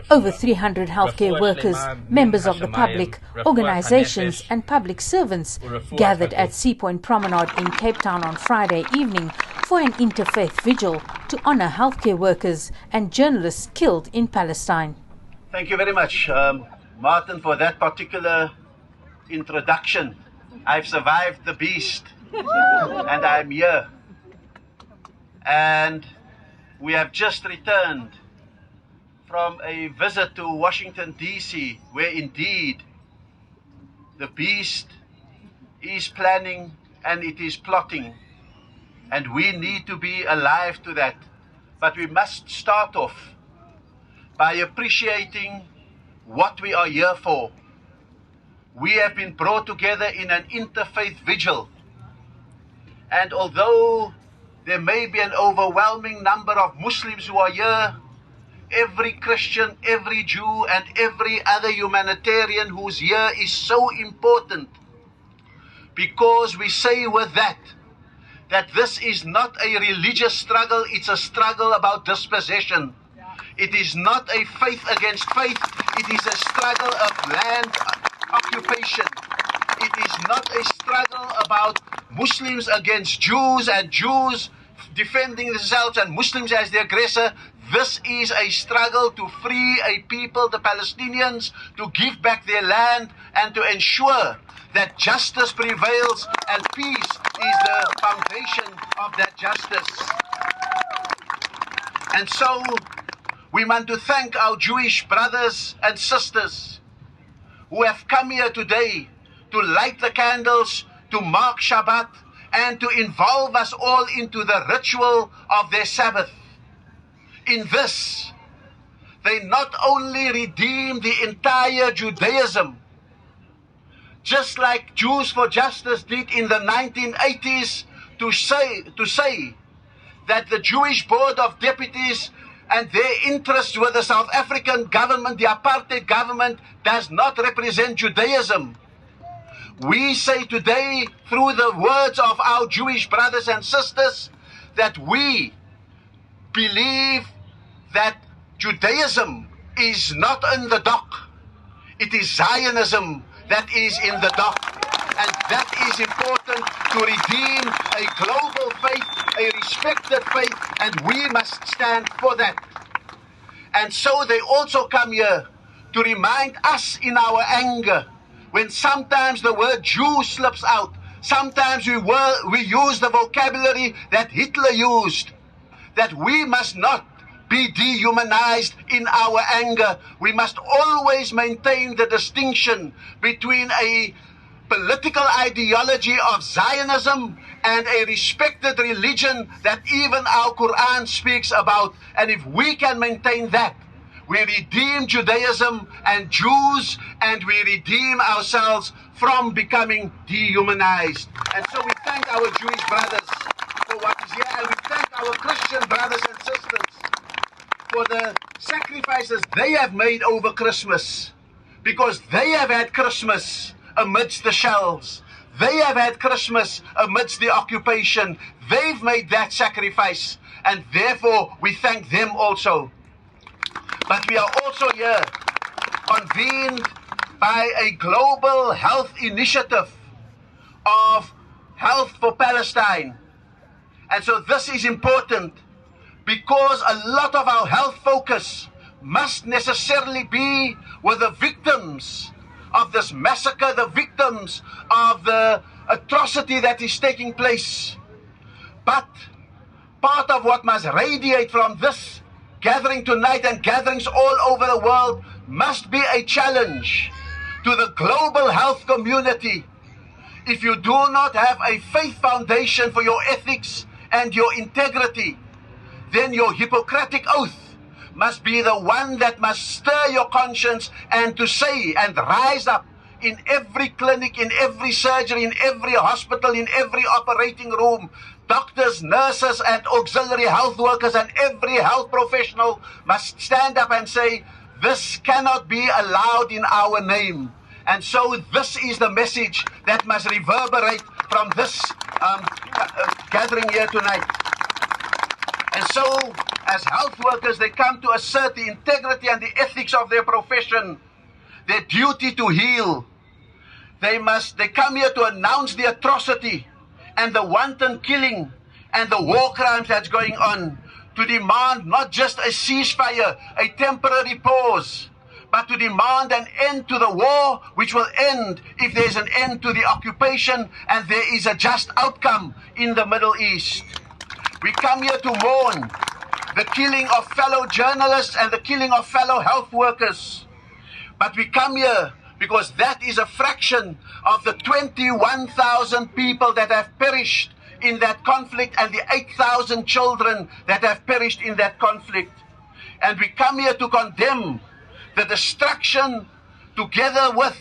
Over 300 healthcare workers, members of the public, organizations and public servants gathered at Sea Point Promenade in Cape Town on Friday evening for an interfaith vigil to honor healthcare workers and journalists killed in Palestine. Thank you very much, Martin, for that particular introduction. I've survived the beast and I'm here. And we have just returned from a visit to Washington, D.C., where indeed the beast is planning and it is plotting. And we need to be alive to that. But we must start off by appreciating what we are here for. We have been brought together in an interfaith vigil. And although there may be an overwhelming number of Muslims who are here, every Christian, every Jew, and every other humanitarian who's here is so important, because we say with that this is not a religious struggle, it's a struggle about dispossession. It is not a faith against faith, it is a struggle of land occupation. It is not a struggle about Muslims against Jews and Jews defending themselves and Muslims as the aggressor. This is a struggle to free a people, the Palestinians, to give back their land and to ensure that justice prevails and peace is the foundation of that justice. And so we want to thank our Jewish brothers and sisters who have come here today to light the candles, to mark Shabbat, and to involve us all into the ritual of their Sabbath. In this, they not only redeem the entire Judaism, just like Jews for Justice did in the 1980s, to say that the Jewish Board of Deputies and their interests with the South African government, the apartheid government, does not represent Judaism. We say today, through the words of our Jewish brothers and sisters, that we believe that Judaism is not in the dock. It is Zionism that is in the dock. And that is important to redeem a global faith, a respected faith, and we must stand for that. And so they also come here to remind us in our anger, when sometimes the word Jew slips out, sometimes we use the vocabulary that Hitler used, that we must not be dehumanized in our anger. We must always maintain the distinction between a political ideology of Zionism and a respected religion that even our Quran speaks about. And if we can maintain that, we redeem Judaism and Jews, and we redeem ourselves from becoming dehumanized. And so we thank our Jewish brothers for what is here, and we thank our Christian brothers and sisters for the sacrifices they have made over Christmas, because they have had Christmas amidst the shells. They have had Christmas amidst the occupation. They've made that sacrifice, and therefore we thank them also. But we are also here convened by a global health initiative of Health for Palestine. And so this is important, because a lot of our health focus must necessarily be with the victims of this massacre, the victims of the atrocity that is taking place. But part of what must radiate from this gathering tonight and gatherings all over the world must be a challenge to the global health community. If you do not have a faith foundation for your ethics and your integrity, then your Hippocratic oath must be the one that must stir your conscience and to say and rise up in every clinic, in every surgery, in every hospital, in every operating room. Doctors, nurses, and auxiliary health workers and every health professional must stand up and say, this cannot be allowed in our name. And so this is the message that must reverberate from this gathering here tonight. And so, As health workers, they come to assert the integrity and the ethics of their profession, their duty to heal. They come here to announce the atrocity and the wanton killing and the war crimes that's going on, to demand not just a ceasefire, a temporary pause, but to demand an end to the war, which will end if there's an end to the occupation and there is a just outcome in the Middle East. We come here to mourn the killing of fellow journalists and the killing of fellow health workers. But we come here because that is a fraction of the 21,000 people that have perished in that conflict and the 8,000 children that have perished in that conflict. And we come here to condemn the destruction, together with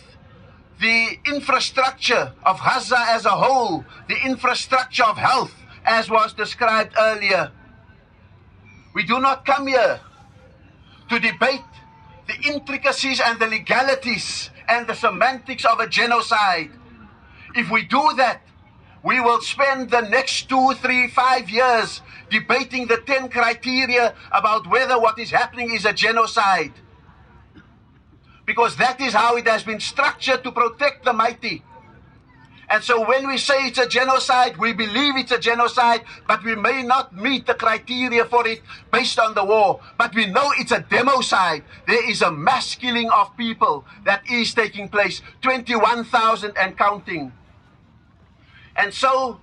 the infrastructure of Gaza as a whole, the infrastructure of health, as was described earlier. We do not come here to debate the intricacies and the legalities and the semantics of a genocide. If we do that, we will spend the next 2, 3, 5 years debating the 10 criteria about whether what is happening is a genocide. Because that is how it has been structured to protect the mighty. And so when we say it's a genocide, we believe it's a genocide, but we may not meet the criteria for it based on the war. But we know it's a democide. There is a mass killing of people that is taking place, 21,000 and counting. And so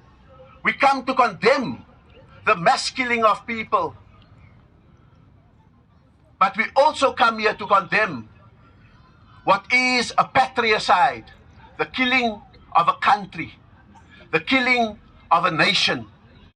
we come to condemn the mass killing of people. But we also come here to condemn what is a patricide, the killing of a country, the killing of a nation.